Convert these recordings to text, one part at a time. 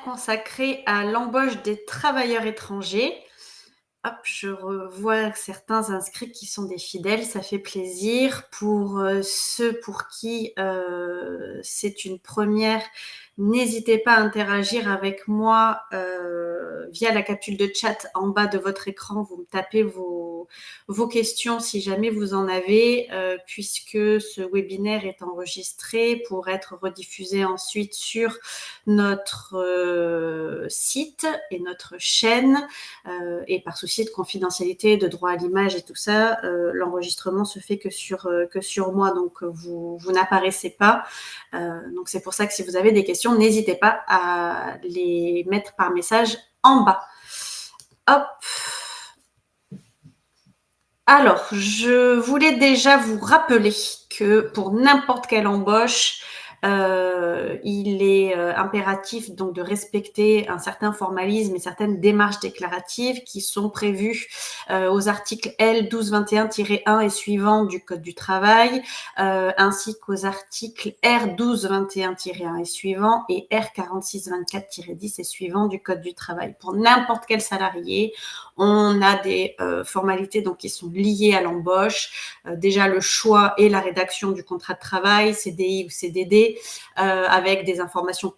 consacrée à l'embauche des travailleurs étrangers. Hop, je revois certains inscrits qui sont des fidèles, ça fait plaisir. Pour ceux pour qui c'est une première, n'hésitez pas à interagir avec moi via la capsule de chat en bas de votre écran. Vous me tapez vos questions si jamais vous en avez, puisque ce webinaire est enregistré pour être rediffusé ensuite sur notre site et notre chaîne. Et par souci de confidentialité, de droit à l'image et tout ça, l'enregistrement se fait que sur moi, donc vous n'apparaissez pas. Donc c'est pour ça que si vous avez des questions, n'hésitez pas à les mettre par message en bas. Hop. Alors, je voulais déjà vous rappeler que pour n'importe quelle embauche, il est impératif donc de respecter un certain formalisme et certaines démarches déclaratives qui sont prévues aux articles L 1221-1 et suivants du Code du travail, ainsi qu'aux articles R 1221-1 et suivants et R 4624-10 et suivants du Code du travail. Pour n'importe quel salarié, on a des formalités donc qui sont liées à l'embauche. Déjà le choix et la rédaction du contrat de travail, CDI ou CDD, avec des informations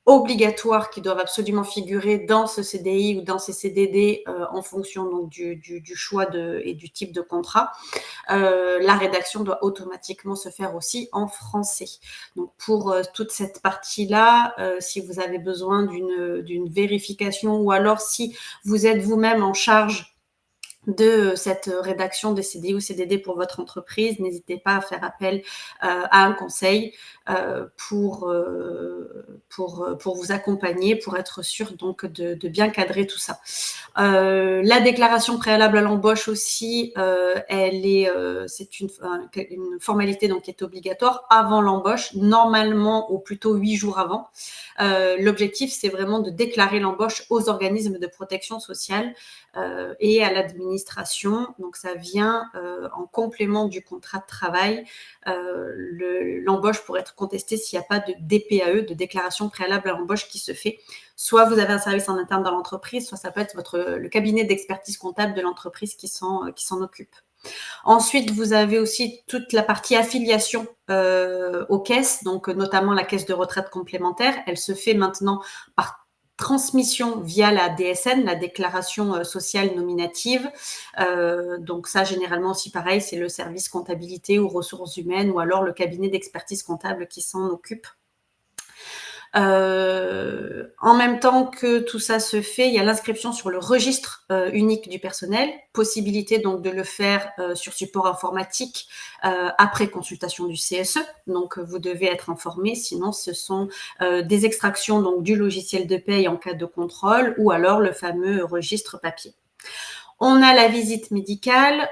obligatoires qui doivent absolument figurer dans ce CDI ou dans ces CDD en fonction donc du choix et du type de contrat. La rédaction doit automatiquement se faire aussi en français. Donc pour toute cette partie-là, si vous avez besoin d'une vérification ou alors si vous êtes vous-même en charge de cette rédaction des CDI ou CDD pour votre entreprise, n'hésitez pas à faire appel à un conseil pour vous accompagner, pour être sûr donc de bien cadrer tout ça. La déclaration préalable à l'embauche aussi, c'est une formalité donc qui est obligatoire avant l'embauche, normalement au plus tôt 8 jours avant. L'objectif, c'est vraiment de déclarer l'embauche aux organismes de protection sociale et à l'administration. Donc, ça vient en complément du contrat de travail. L'embauche pourrait être contestée s'il n'y a pas de DPAE, de déclaration préalable à l'embauche qui se fait. Soit vous avez un service en interne dans l'entreprise, soit ça peut être le cabinet d'expertise comptable de l'entreprise qui s'en occupe. Ensuite, vous avez aussi toute la partie affiliation aux caisses, donc notamment la caisse de retraite complémentaire. Elle se fait maintenant par transmission via la DSN, la déclaration sociale nominative. Donc ça, généralement aussi pareil, c'est le service comptabilité ou ressources humaines ou alors le cabinet d'expertise comptable qui s'en occupe. En même temps que tout ça se fait, il y a l'inscription sur le registre unique du personnel, possibilité donc de le faire sur support informatique après consultation du CSE. Donc vous devez être informé, sinon ce sont des extractions donc du logiciel de paye en cas de contrôle ou alors le fameux registre papier. On a la visite médicale.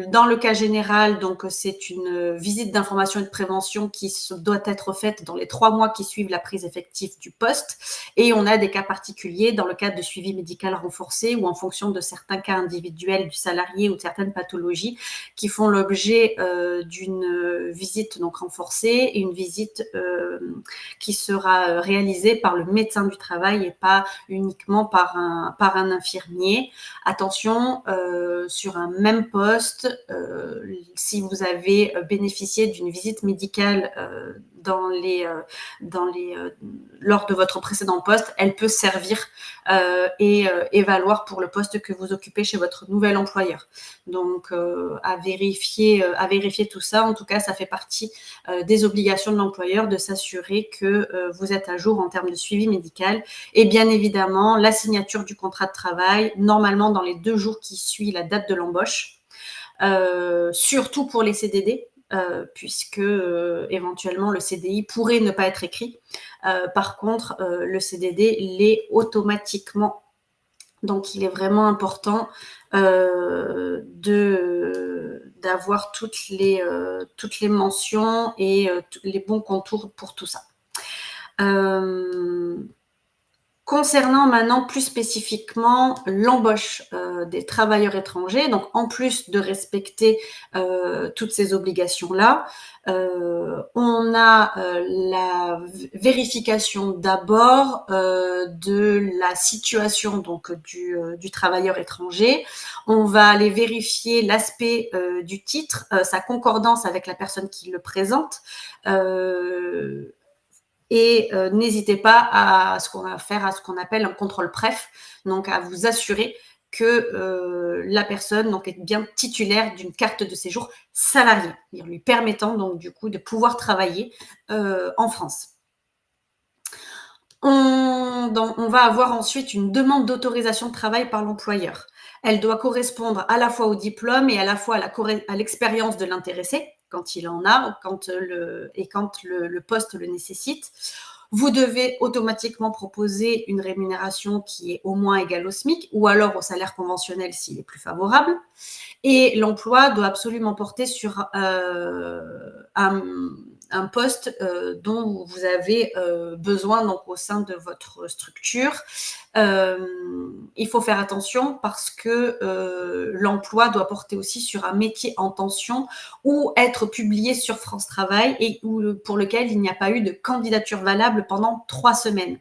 Dans le cas général, donc c'est une visite d'information et de prévention qui doit être faite dans les 3 mois qui suivent la prise effective du poste. Et on a des cas particuliers dans le cadre de suivi médical renforcé ou en fonction de certains cas individuels du salarié ou de certaines pathologies qui font l'objet d'une visite donc renforcée et une visite qui sera réalisée par le médecin du travail et pas uniquement par un infirmier. Attention, sur un même poste, si vous avez bénéficié d'une visite médicale lors de votre précédent poste, elle peut servir et valoir pour le poste que vous occupez chez votre nouvel employeur. Donc, à vérifier tout ça. En tout cas, ça fait partie des obligations de l'employeur de s'assurer que vous êtes à jour en termes de suivi médical. Et bien évidemment, la signature du contrat de travail, normalement dans les 2 jours qui suivent la date de l'embauche, surtout pour les CDD, puisque éventuellement le CDI pourrait ne pas être écrit. Par contre, le CDD l'est automatiquement. Donc, il est vraiment important d'avoir toutes les mentions et les bons contours pour tout ça. Concernant maintenant plus spécifiquement l'embauche, des travailleurs étrangers, donc en plus de respecter, toutes ces obligations-là, on a, la vérification d'abord, de la situation donc du travailleur étranger. On va aller vérifier l'aspect, du titre, sa concordance avec la personne qui le présente, heu et n'hésitez pas à ce qu'on appelle un contrôle préf, donc à vous assurer que la personne donc est bien titulaire d'une carte de séjour salarié, lui permettant donc du coup de pouvoir travailler en France. On va avoir ensuite une demande d'autorisation de travail par l'employeur. Elle doit correspondre à la fois au diplôme et à la fois à l'expérience de l'intéressé, quand il en a, quand le poste le nécessite. Vous devez automatiquement proposer une rémunération qui est au moins égale au SMIC ou alors au salaire conventionnel s'il est plus favorable. Et l'emploi doit absolument porter sur un poste dont vous avez besoin donc au sein de votre structure. Il faut faire attention parce que l'emploi doit porter aussi sur un métier en tension ou être publié sur France Travail et pour lequel il n'y a pas eu de candidature valable pendant 3 semaines.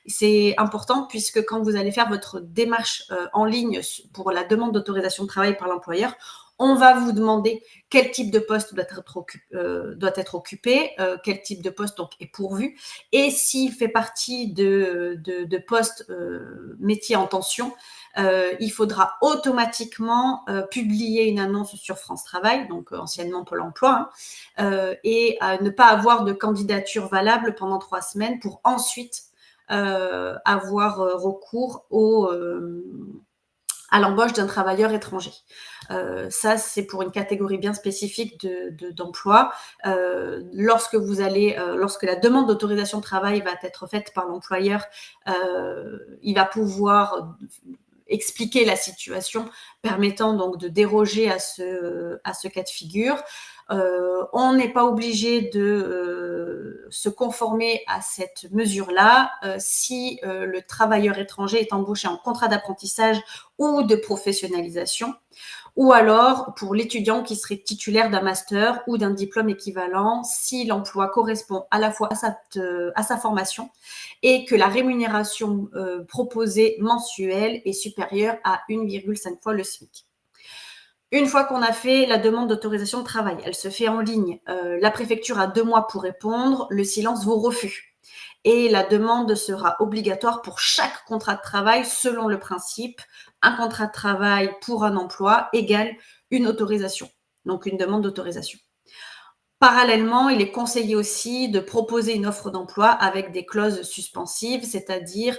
C'est important puisque quand vous allez faire votre démarche en ligne pour la demande d'autorisation de travail par l'employeur, on va vous demander quel type de poste doit être occupé, quel type de poste donc est pourvu, et s'il fait partie de postes métiers en tension, il faudra automatiquement publier une annonce sur France Travail, donc anciennement Pôle emploi, et ne pas avoir de candidature valable pendant 3 semaines pour ensuite avoir recours à l'embauche d'un travailleur étranger. Ça, c'est pour une catégorie bien spécifique d'emploi. Lorsque la demande d'autorisation de travail va être faite par l'employeur, il va pouvoir expliquer la situation permettant donc de déroger à ce cas de figure. On n'est pas obligé de se conformer à cette mesure-là si le travailleur étranger est embauché en contrat d'apprentissage ou de professionnalisation, ou alors pour l'étudiant qui serait titulaire d'un master ou d'un diplôme équivalent si l'emploi correspond à la fois à sa formation et que la rémunération proposée mensuelle est supérieure à 1,5 fois le SMIC. Une fois qu'on a fait la demande d'autorisation de travail, elle se fait en ligne. La préfecture a 2 mois pour répondre. Le silence vaut refus. Et la demande sera obligatoire pour chaque contrat de travail selon le principe un contrat de travail pour un emploi égale une autorisation, donc une demande d'autorisation. Parallèlement, il est conseillé aussi de proposer une offre d'emploi avec des clauses suspensives, c'est-à-dire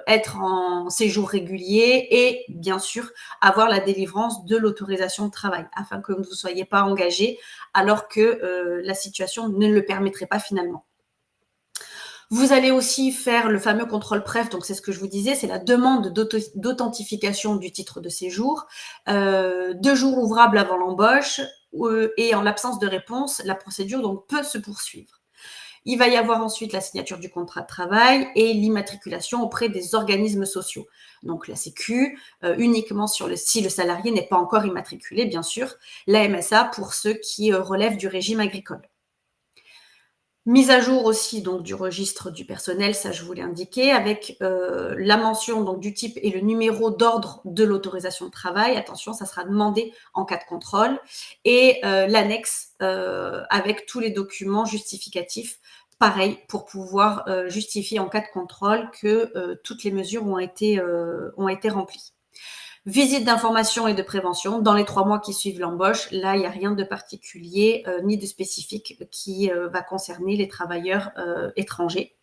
être en séjour régulier et bien sûr avoir la délivrance de l'autorisation de travail afin que vous ne soyez pas engagé alors que la situation ne le permettrait pas finalement. Vous allez aussi faire le fameux contrôle préf, donc c'est ce que je vous disais, c'est la demande d'authentification du titre de séjour, 2 jours ouvrables avant l'embauche, et en l'absence de réponse, la procédure donc peut se poursuivre. Il va y avoir ensuite la signature du contrat de travail et l'immatriculation auprès des organismes sociaux. Donc la Sécu, uniquement si le salarié n'est pas encore immatriculé, bien sûr, la MSA pour ceux qui relèvent du régime agricole. Mise à jour aussi donc du registre du personnel, ça je vous l'ai indiqué, avec la mention donc du type et le numéro d'ordre de l'autorisation de travail. Attention, ça sera demandé en cas de contrôle. Et l'annexe avec tous les documents justificatifs, pareil, pour pouvoir justifier en cas de contrôle que toutes les mesures ont été remplies. Visite d'information et de prévention dans les 3 mois qui suivent l'embauche. Là, il n'y a rien de particulier ni de spécifique qui va concerner les travailleurs étrangers.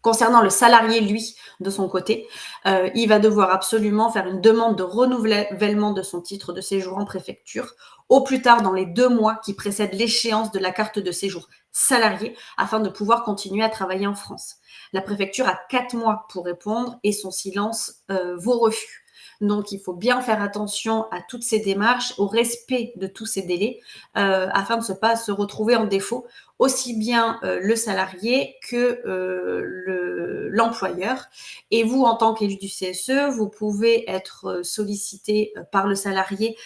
Concernant le salarié, lui, de son côté, il va devoir absolument faire une demande de renouvellement de son titre de séjour en préfecture, au plus tard dans les 2 mois qui précèdent l'échéance de la carte de séjour salarié, afin de pouvoir continuer à travailler en France. La préfecture a 4 mois pour répondre et son silence vaut refus. Donc, il faut bien faire attention à toutes ces démarches, au respect de tous ces délais, afin de ne pas se retrouver en défaut aussi bien le salarié que l'employeur. Et vous, en tant qu'élu du CSE, vous pouvez être sollicité par le salarié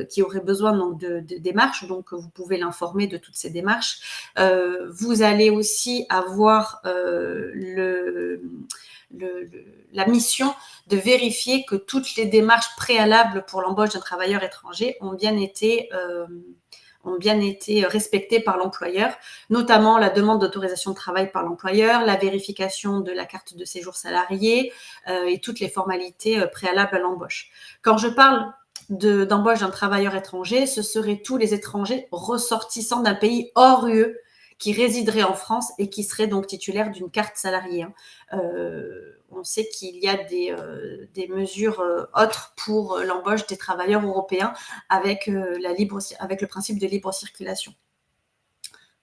qui aurait besoin donc, de démarches, donc vous pouvez l'informer de toutes ces démarches. Vous allez aussi avoir la mission de vérifier que toutes les démarches préalables pour l'embauche d'un travailleur étranger ont bien été respectées par l'employeur, notamment la demande d'autorisation de travail par l'employeur, la vérification de la carte de séjour salarié et toutes les formalités préalables à l'embauche. Quand je parle d'embauche d'un travailleur étranger, ce seraient tous les étrangers ressortissants d'un pays hors UE qui résideraient en France et qui seraient donc titulaires d'une carte salariée. On sait qu'il y a des mesures autres pour l'embauche des travailleurs européens avec le principe de libre circulation.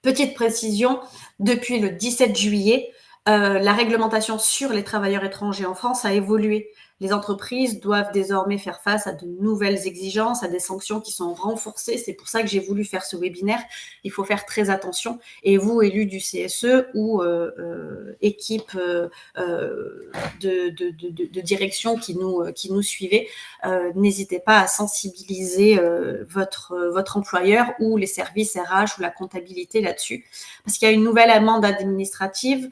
Petite précision, depuis le 17 juillet, la réglementation sur les travailleurs étrangers en France a évolué. Les entreprises doivent désormais faire face à de nouvelles exigences, à des sanctions qui sont renforcées. C'est pour ça que j'ai voulu faire ce webinaire. Il faut faire très attention. Et vous, élus du CSE ou équipe de direction qui nous suivez, n'hésitez pas à sensibiliser votre employeur ou les services RH ou la comptabilité là-dessus. Parce qu'il y a une nouvelle amende administrative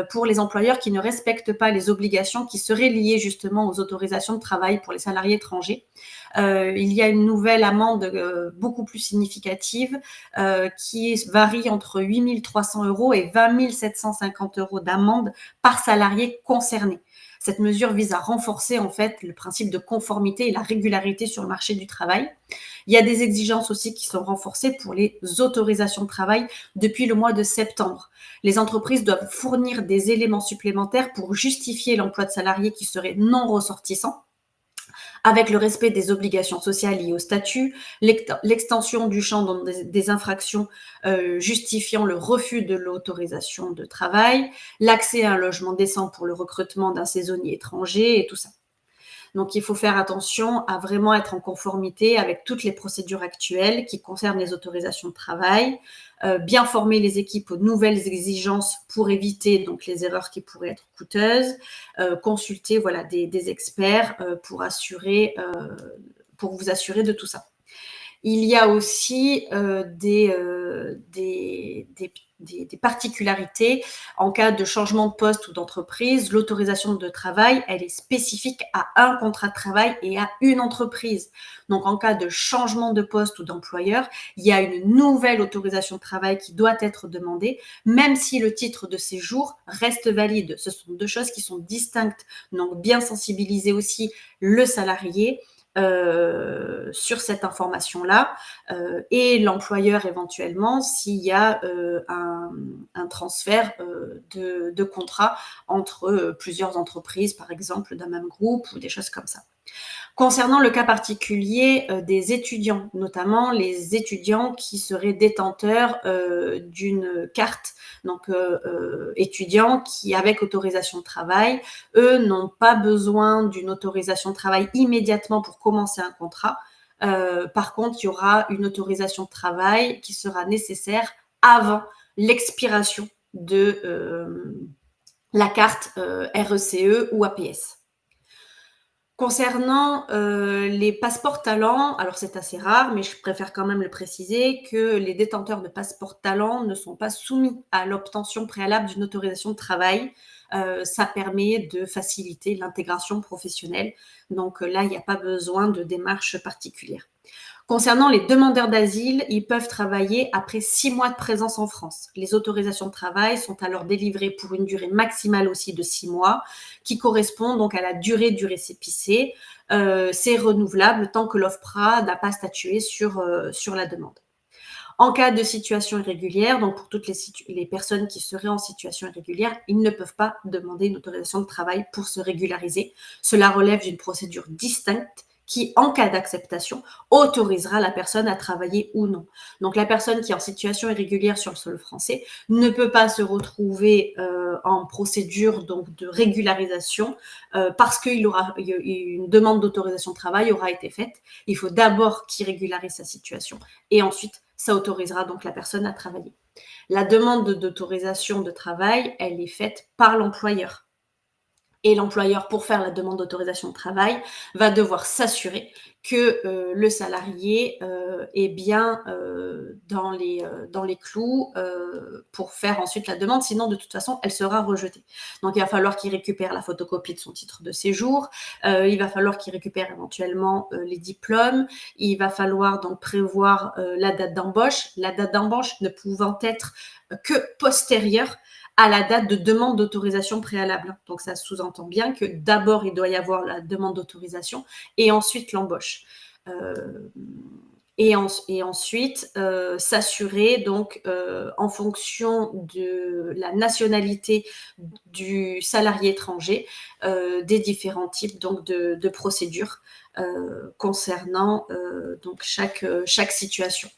pour les employeurs qui ne respectent pas les obligations qui seraient liées justement aux autorisations de travail pour les salariés étrangers. Il y a une nouvelle amende beaucoup plus significative qui varie entre 8 300 € et 20 750 € d'amende par salarié concerné. Cette mesure vise à renforcer en fait le principe de conformité et la régularité sur le marché du travail. Il y a des exigences aussi qui sont renforcées pour les autorisations de travail depuis le mois de septembre. Les entreprises doivent fournir des éléments supplémentaires pour justifier l'emploi de salariés qui seraient non ressortissants, avec le respect des obligations sociales liées au statut, l'extension du champ des infractions justifiant le refus de l'autorisation de travail, l'accès à un logement décent pour le recrutement d'un saisonnier étranger et tout ça. Donc, il faut faire attention à vraiment être en conformité avec toutes les procédures actuelles qui concernent les autorisations de travail, bien former les équipes aux nouvelles exigences pour éviter donc les erreurs qui pourraient être coûteuses, consulter voilà, des experts pour vous assurer de tout ça. Il y a aussi des particularités. En cas de changement de poste ou d'entreprise, l'autorisation de travail, elle est spécifique à un contrat de travail et à une entreprise. Donc, en cas de changement de poste ou d'employeur, il y a une nouvelle autorisation de travail qui doit être demandée, même si le titre de séjour reste valide. Ce sont deux choses qui sont distinctes. Donc, bien sensibiliser aussi le salarié sur cette information-là et l'employeur éventuellement s'il y a un transfert de contrat entre plusieurs entreprises, par exemple, d'un même groupe ou des choses comme ça. Concernant le cas particulier des étudiants, notamment les étudiants qui seraient détenteurs d'une carte, donc étudiants qui, avec autorisation de travail, eux n'ont pas besoin d'une autorisation de travail immédiatement pour commencer un contrat. Par contre, il y aura une autorisation de travail qui sera nécessaire avant l'expiration de la carte RECE ou APS. Concernant les passeports talents, alors c'est assez rare, mais je préfère quand même le préciser, que les détenteurs de passeports talents ne sont pas soumis à l'obtention préalable d'une autorisation de travail. Ça permet de faciliter l'intégration professionnelle. Donc là, il n'y a pas besoin de démarche particulière. Concernant les demandeurs d'asile, ils peuvent travailler après 6 mois de présence en France. Les autorisations de travail sont alors délivrées pour une durée maximale aussi de 6 mois, qui correspond donc à la durée du récépissé. C'est renouvelable tant que l'OFPRA n'a pas statué sur la demande. En cas de situation irrégulière, donc pour toutes les personnes qui seraient en situation irrégulière, ils ne peuvent pas demander une autorisation de travail pour se régulariser. Cela relève d'une procédure distincte qui, en cas d'acceptation, autorisera la personne à travailler ou non. Donc, la personne qui est en situation irrégulière sur le sol français ne peut pas se retrouver en procédure donc, de régularisation parce qu'une demande d'autorisation de travail aura été faite. Il faut d'abord qu'il régularise sa situation et ensuite, ça autorisera donc la personne à travailler. La demande d'autorisation de travail, elle est faite par l'employeur. Et l'employeur, pour faire la demande d'autorisation de travail, va devoir s'assurer que le salarié est bien dans les clous pour faire ensuite la demande. Sinon, de toute façon, elle sera rejetée. Donc, il va falloir qu'il récupère la photocopie de son titre de séjour. Il va falloir qu'il récupère éventuellement les diplômes. Il va falloir donc prévoir la date d'embauche. La date d'embauche ne pouvant être que postérieure à la date de demande d'autorisation préalable. Donc, ça sous-entend bien que d'abord, il doit y avoir la demande d'autorisation et ensuite l'embauche. Et ensuite, s'assurer, donc, en fonction de la nationalité du salarié étranger, des différents types donc, de procédures concernant donc chaque situation.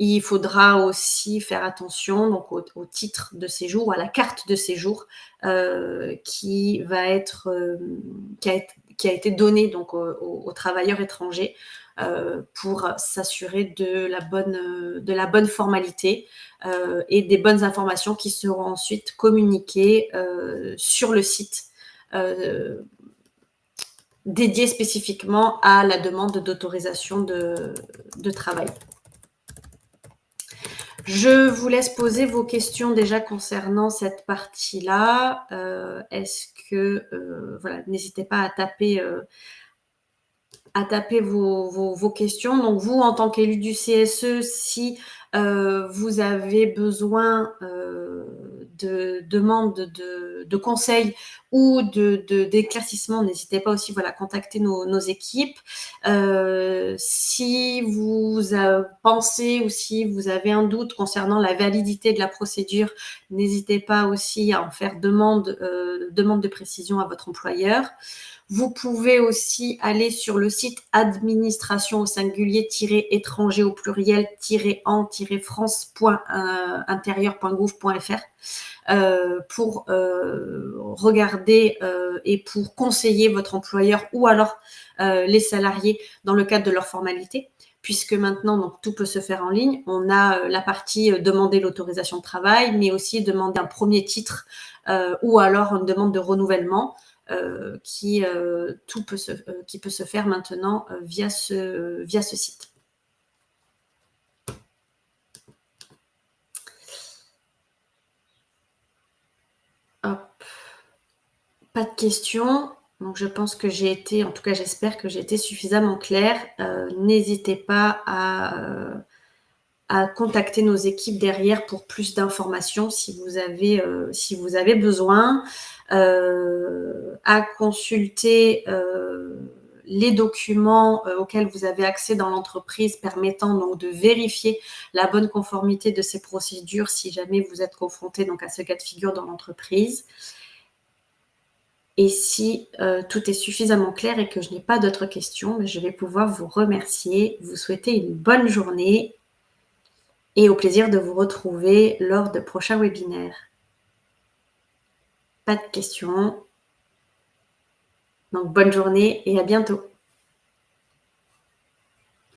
Il faudra aussi faire attention donc au titre de séjour ou à la carte de séjour qui va être qui a été donnée donc aux travailleurs étrangers pour s'assurer de la bonne formalité et des bonnes informations qui seront ensuite communiquées sur le site dédié spécifiquement à la demande d'autorisation de travail. Je vous laisse poser vos questions déjà concernant cette partie-là. Est-ce que, voilà, n'hésitez pas à taper vos questions. Donc, vous, en tant qu'élu du CSE, si vous avez besoin de demandes de conseils ou d'éclaircissements, n'hésitez pas aussi voilà, à contacter nos équipes. Si vous pensez ou si vous avez un doute concernant la validité de la procédure, n'hésitez pas aussi à en faire demande de précision à votre employeur. Vous pouvez aussi aller sur le site administration au singulier-étranger au pluriel-en-france.intérieur.gouv.fr pour regarder et pour conseiller votre employeur ou alors les salariés dans le cadre de leur formalité. Puisque maintenant, donc, tout peut se faire en ligne. On a la partie demander l'autorisation de travail, mais aussi demander un premier titre ou alors une demande de renouvellement. Qui peut se faire maintenant via ce site. Hop. Pas de questions. Donc, je pense que j'ai été, en tout cas, j'espère que j'ai été suffisamment claire. N'hésitez pas à contacter nos équipes derrière pour plus d'informations si vous avez besoin, à consulter les documents auxquels vous avez accès dans l'entreprise permettant donc de vérifier la bonne conformité de ces procédures si jamais vous êtes confronté donc à ce cas de figure dans l'entreprise. Et si tout est suffisamment clair et que je n'ai pas d'autres questions, je vais pouvoir vous remercier, vous souhaiter une bonne journée et au plaisir de vous retrouver lors de prochains webinaires. Pas de questions. Donc, bonne journée et à bientôt.